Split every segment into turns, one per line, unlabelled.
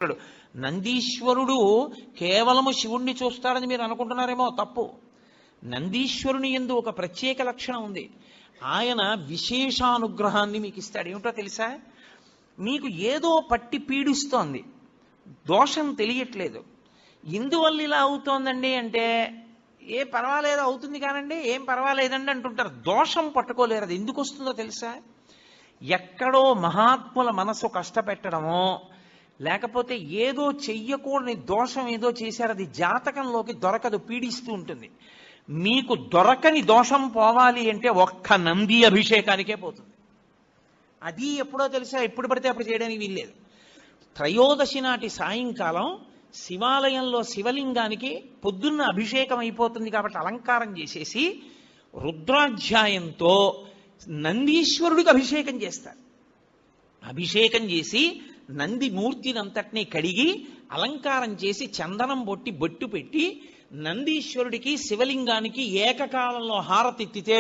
నందీశ్వరుడు కేవలము శివుణ్ణి చూస్తాడని మీరు అనుకుంటున్నారేమో, తప్పు. నందీశ్వరుని యందు ఒక ప్రత్యేక లక్షణం ఉంది. ఆయన విశేషానుగ్రహాన్ని మీకు ఇస్తాడు. ఏమిటో తెలుసా? మీకు ఏదో పట్టి పీడిస్తోంది, దోషం తెలియట్లేదు. ఇందువల్ల ఇలా అవుతోందండి అంటే, ఏ పర్వాలేదు అవుతుంది కానండి, ఏం పర్వాలేదండి అంటుంటారు. దోషం పట్టుకోలేరు. అది ఎందుకు వస్తుందో తెలుసా? ఎక్కడో మహాత్ముల మనసు కష్టపెట్టడమో, లేకపోతే ఏదో చెయ్యకూడని దోషం ఏదో చేశారు, అది జాతకంలోకి దొరకదు, పీడిస్తూ ఉంటుంది. మీకు దొరకని దోషం పోవాలి అంటే ఒక్క నంది అభిషేకానికే పోతుంది. అది ఎప్పుడో తెలుసా? ఎప్పుడు పడితే అప్పుడు చేయడానికి వీల్లేదు. త్రయోదశి నాటి సాయంకాలం శివాలయంలో శివలింగానికి పొద్దున్న అభిషేకం అయిపోతుంది కాబట్టి అలంకారం చేసేసి రుద్రాధ్యాయంతో నందీశ్వరుడికి అభిషేకం చేస్తారు. అభిషేకం చేసి నంది మూర్తినంతటినీ కడిగి అలంకారం చేసి చందనం బొట్టి బొట్టు పెట్టి నందీశ్వరుడికి శివలింగానికి ఏకకాలంలో హారతిత్తితే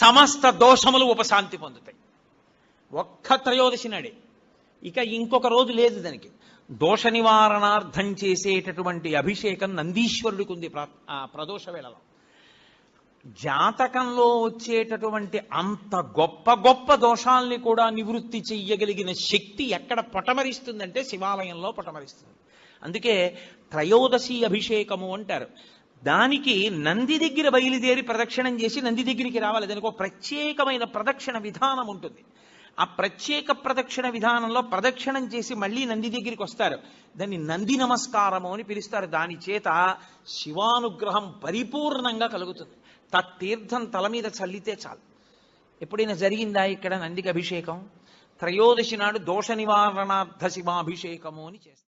సమస్త దోషములు ఉపశాంతి పొందుతాయి. ఒక్క త్రయోదశి నాడే. ఇక ఇంకొక రోజు లేదు దానికి. దోష నివారణార్థం చేసేటటువంటి అభిషేకం నందీశ్వరుడికి ఉంది ప్రదోష వేళలో. జాతకంలో వచ్చేటటువంటి అంత గొప్ప గొప్ప దోషాల్ని కూడా నివృత్తి చెయ్యగలిగిన శక్తి ఎక్కడ పటమరిస్తుందంటే శివాలయంలో పటమరిస్తుంది. అందుకే త్రయోదశి అభిషేకము అంటారు. దానికి నంది దగ్గర బయలుదేరి ప్రదక్షిణం చేసి నంది దగ్గరికి రావాలి. దానికి ఒక ప్రత్యేకమైన ప్రదక్షిణ విధానం ఉంటుంది. ఆ ప్రత్యేక ప్రదక్షిణ విధానంలో ప్రదక్షిణం చేసి మళ్ళీ నంది దగ్గరికి వస్తారు. దాన్ని నంది నమస్కారము అని పిలుస్తారు. దాని చేత శివానుగ్రహం పరిపూర్ణంగా కలుగుతుంది. తత్తీర్థం తల మీద చల్లితే చాలు. ఎప్పుడైనా జరిగిందా ఇక్కడ నందికి అభిషేకం? త్రయోదశి నాడు దోష నివారణార్థ శివాభిషేకము అని చేస్తారు.